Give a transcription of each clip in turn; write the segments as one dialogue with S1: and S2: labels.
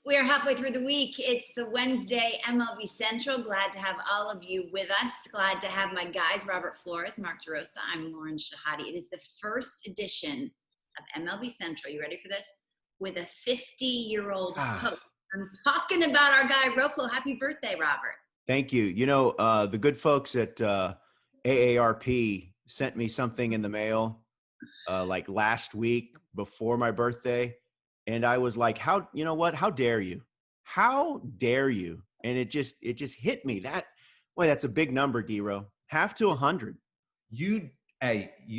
S1: We are halfway through the week. It's the Wednesday MLB Central. Glad to have all of you with us. Glad to have my guys, Robert Flores, Mark DeRosa. I'm Lauren Shahadi. It is the first edition of MLB Central. You ready for this? With a 50-year-old host. I'm talking about our guy, Roflo. Happy birthday, Robert.
S2: Thank you. You know, the good folks at AARP sent me something in the mail like last week before my birthday. And I was like, how dare you? How dare you? And it just hit me. That's a big number, D-Ro. Half to 100.
S3: You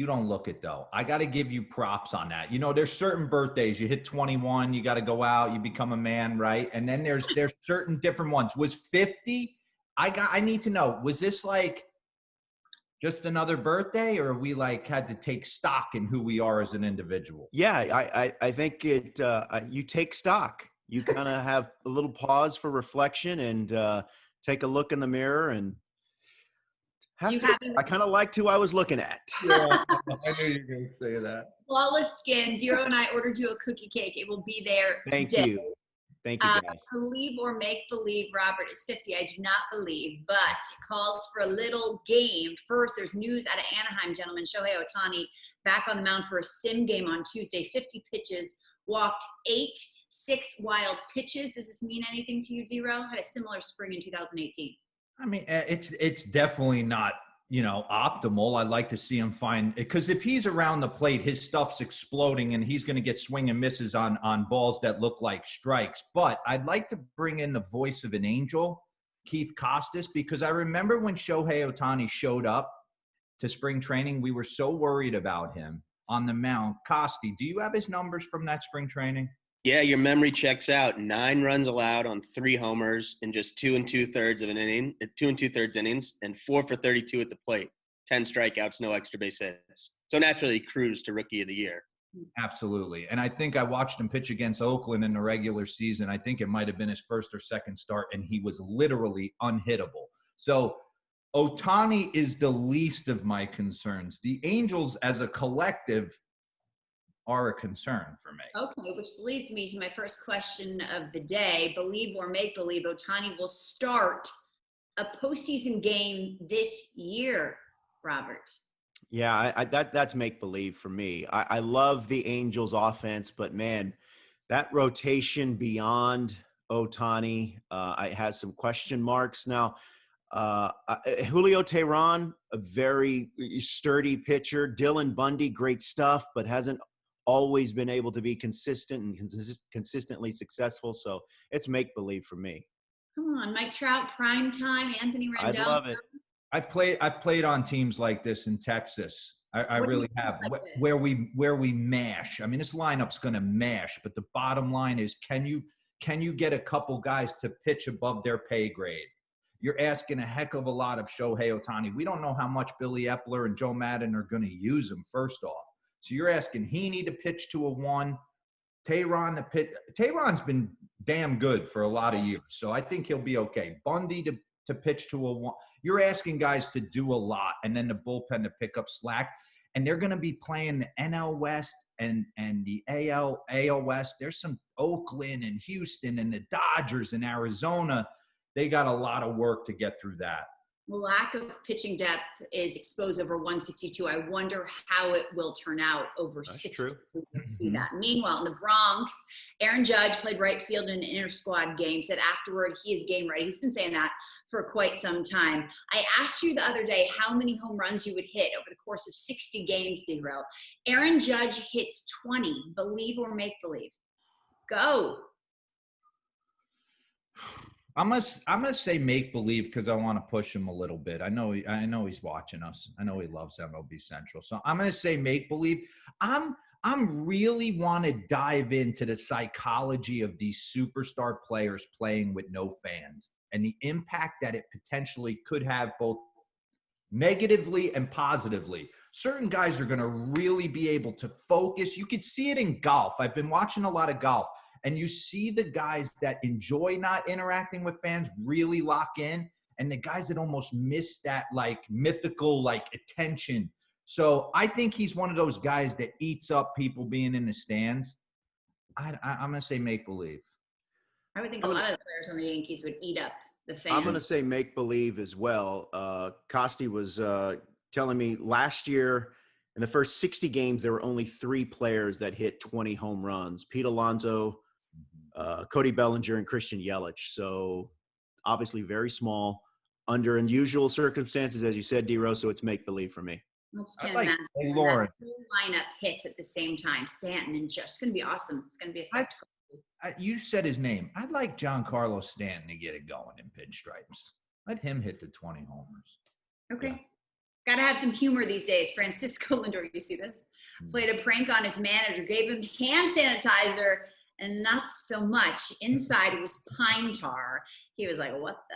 S3: don't look it though. I got to give you props on that. You know, there's certain birthdays. You hit 21, you got to go out, you become a man, right? And then there's certain different ones. Was 50? I need to know, was this like just another birthday, or we like had to take stock in who we are as an individual?
S2: Yeah, I think you take stock. You kind of have a little pause for reflection and take a look in the mirror and I kind of liked who I was looking at.
S3: Yeah, I knew you were going to say that.
S1: Flawless skin. Dero and I ordered you a cookie cake. It will be there
S2: Thank
S1: today.
S2: you. Thank you, guys.
S1: Believe or make believe Robert is 50. I do not believe, but it calls for a little game. First, there's news out of Anaheim, gentlemen. Shohei Ohtani back on the mound for a sim game on Tuesday. 50 pitches, walked 6 wild pitches. Does this mean anything to you, D-Ro? Had a similar spring in 2018.
S3: I mean, it's definitely not, optimal. I'd like to see him find, because if he's around the plate, his stuff's exploding and he's going to get swing and misses on balls that look like strikes. But I'd like to bring in the voice of an angel, Keith Costas, because I remember when Shohei Ohtani showed up to spring training, we were so worried about him on the mound. Costi, do you have his numbers from that spring training?
S4: Yeah, your memory checks out. 9 runs allowed on 3 homers in just 2 2/3 of an inning, 2 2/3 innings, and 4 for 32 at the plate. 10 strikeouts, no extra base hits. So naturally, cruised to Rookie of the Year.
S3: Absolutely. And I think I watched him pitch against Oakland in the regular season. I think it might have been his first or second start, and he was literally unhittable. So Ohtani is the least of my concerns. The Angels as a collective are a concern for me.
S1: Okay, which leads me to my first question of the day. Believe or make believe Ohtani will start a postseason game this year, Robert?
S2: Yeah, that's make believe for me. I love the Angels offense, but man, that rotation beyond Ohtani, it has some question marks. Now, Julio Teheran, a very sturdy pitcher. Dylan Bundy, great stuff, but hasn't always been able to be consistent and consistently successful. So it's make believe for me.
S1: Come on, Mike Trout, prime time, Anthony Rendon.
S2: I love it.
S3: I've played on teams like this in Texas. I really have, like where we mash. I mean, this lineup's going to mash, but the bottom line is, can you get a couple guys to pitch above their pay grade? You're asking a heck of a lot of Shohei Ohtani. We don't know how much Billy Epler and Joe Madden are going to use him, first off. So you're asking Heaney to pitch to a 1, Teheran to pitch. Tehran's been damn good for a lot of years, so I think he'll be okay. Bundy to pitch to a 1. You're asking guys to do a lot, and then the bullpen to pick up slack. And they're going to be playing the NL West and the AL West. There's some Oakland and Houston and the Dodgers and Arizona. They got a lot of work to get through that.
S1: The lack of pitching depth is exposed over 162. I wonder how it will turn out over 60. We'll see that. Meanwhile, in the Bronx, Aaron Judge played right field in an inter-squad game, said afterward he is game ready. He's been saying that for quite some time. I asked you the other day how many home runs you would hit over the course of 60 games, D-Ro. Aaron Judge hits 20. Believe or make believe? Go.
S3: I'm gonna say make believe because I want to push him a little bit. I know he's watching us. I know he loves MLB Central. So I'm gonna say make believe. I'm really want to dive into the psychology of these superstar players playing with no fans and the impact that it potentially could have both negatively and positively. Certain guys are gonna really be able to focus. You could see it in golf. I've been watching a lot of golf. And you see the guys that enjoy not interacting with fans really lock in, and the guys that almost miss that like mythical like attention. So I think he's one of those guys that eats up people being in the stands. I'm gonna say make believe.
S1: I would think a lot of the players on the Yankees would eat up the fans.
S2: I'm going to say make believe as well. Costi was telling me last year in the first 60 games, there were only 3 players that hit 20 home runs: Pete Alonso, Cody Bellinger, and Christian Yelich. So obviously very small, under unusual circumstances, as you said, D-Rose. So it's make believe for me.
S1: I just can't imagine.
S3: Hey, Lauren.
S1: That whole lineup hits at the same time. Stanton and just going to be awesome. It's going to be a spectacle.
S3: You said his name. I'd like Giancarlo Stanton to get it going in pinstripes. Let him hit the 20 homers.
S1: Okay.
S3: Yeah.
S1: Got to have some humor these days. Francisco Lindor, you see this? Played a prank on his manager, gave him hand sanitizer, and not so much. Inside, it was pine tar. He was like, what the?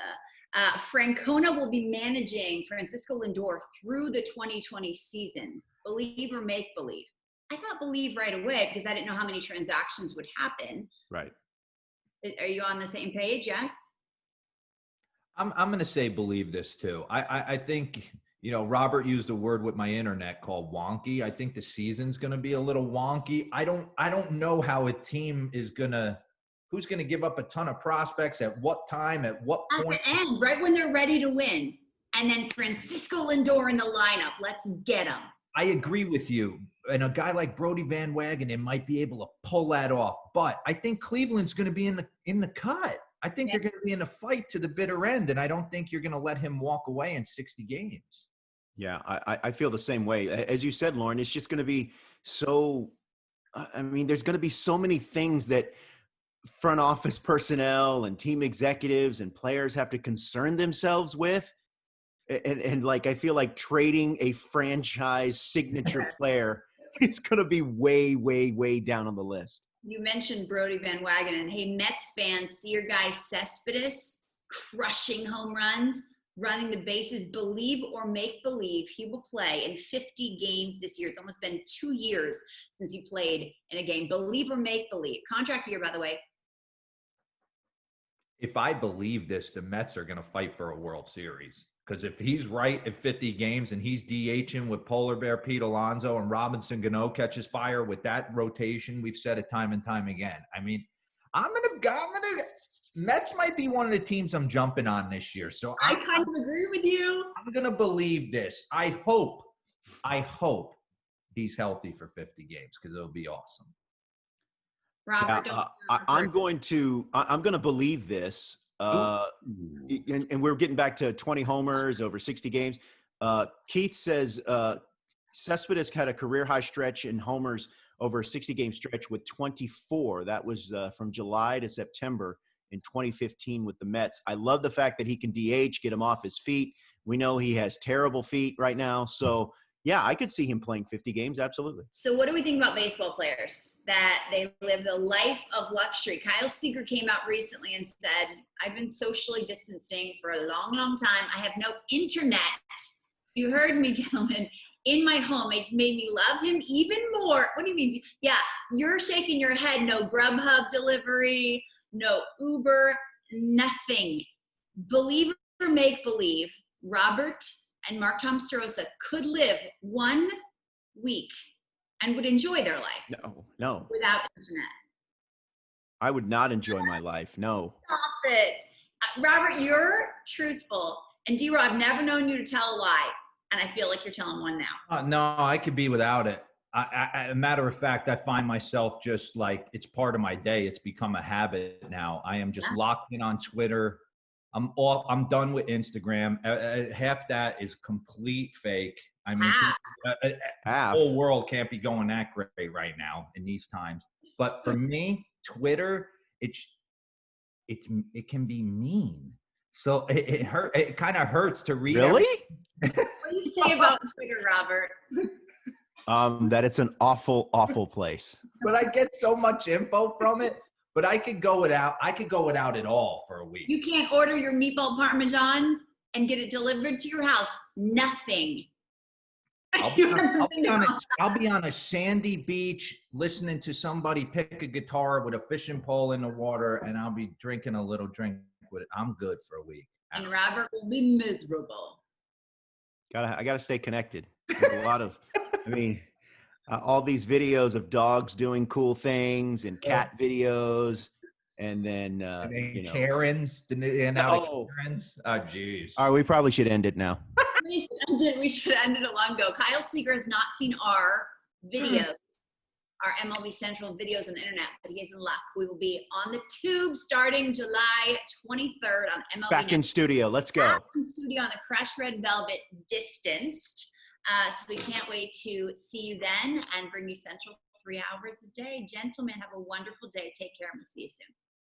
S1: Francona will be managing Francisco Lindor through the 2020 season. Believe or make believe? I thought believe right away because I didn't know how many transactions would happen.
S2: Right.
S1: Are you on the same page? Yes?
S3: I'm going to say believe this too. I think, Robert used a word with my internet called wonky. I think the season's going to be a little wonky. I don't know how a team is who's going to give up a ton of prospects at what time, at what point.
S1: At the end, right when they're ready to win. And then Francisco Lindor in the lineup. Let's get him.
S3: I agree with you. And a guy like Brody Van Wagenen might be able to pull that off. But I think Cleveland's going to be in the cut. I think they're going to be in a fight to the bitter end. And I don't think you're going to let him walk away in 60 games.
S2: Yeah, I feel the same way. As you said, Lauren, it's just going to be so – there's going to be so many things that front office personnel and team executives and players have to concern themselves with. And I feel like trading a franchise signature player, it's going to be way, way, way down on the list.
S1: You mentioned Brody Van Wagenen. Hey, Mets fans, see your guy Cespedes crushing home runs, running the bases. Believe or make believe he will play in 50 games this year. It's almost been 2 years since he played in a game. Believe or make believe. Contract year, by the way.
S3: If I believe this, the Mets are going to fight for a World Series. Because if he's right at 50 games and he's DHing with Polar Bear Pete Alonso and Robinson Cano catches fire with that rotation, we've said it time and time again. Mets might be one of the teams I'm jumping on this year. So
S1: I kind of agree with you.
S3: I'm going to believe this. I hope he's healthy for 50 games because it'll be awesome.
S1: Robert,
S2: I'm going to believe this. And we're getting back to 20 homers over 60 games. Keith says Cespedes had a career high stretch in homers over a 60-game stretch with 24. That was from July to September in 2015 with the Mets. I love the fact that he can DH, get him off his feet. We know he has terrible feet right now. So, yeah, I could see him playing 50 games. Absolutely.
S1: So what do we think about baseball players? That they live the life of luxury. Kyle Seager came out recently and said, I've been socially distancing for a long, long time. I have no internet. You heard me, gentlemen. In my home, it made me love him even more. What do you mean? Yeah, you're shaking your head. No Grubhub delivery, no Uber, nothing. Believe or make believe, Robert and Mark Tomsterosa could live 1 week and would enjoy their life.
S2: No.
S1: Without internet.
S2: I would not enjoy my life. No.
S1: Stop it. Robert, you're truthful. And D-Rob, I've never known you to tell a lie. And I feel like you're telling one now.
S3: No, I could be without it. A matter of fact, I find myself just like, it's part of my day. It's become a habit now. I am just locked in on Twitter. I'm done with Instagram. Half that is complete fake. I mean, the whole world can't be going that great right now in these times. But for me, Twitter, it can be mean. So it kind of hurts to read.
S2: Really?
S1: What do you say about Twitter, Robert?
S2: That it's an awful, awful place.
S3: But I get so much info from it. But I could go without it all for a week.
S1: You can't order your meatball parmesan and get it delivered to your house. Nothing.
S3: I'll be on a sandy beach listening to somebody pick a guitar with a fishing pole in the water, and I'll be drinking a little drink with it. I'm good for a week.
S1: And Robert will be miserable.
S2: I gotta stay connected. There's a lot of, all these videos of dogs doing cool things and cat videos. And then, you know.
S3: Karens, now the
S2: Oh.
S3: Karens. Oh, geez.
S2: All right, we probably should end it now.
S1: We should end it a long ago. Kyle Seeger has not seen our videos, our MLB Central videos on the internet, but he is in luck. We will be on the tube starting July 23rd on MLB.
S2: Back in studio. Let's go.
S1: Back in studio on the Crush Red Velvet distanced. So we can't wait to see you then and bring you Central 3 hours a day. Gentlemen, have a wonderful day. Take care and we'll see you soon.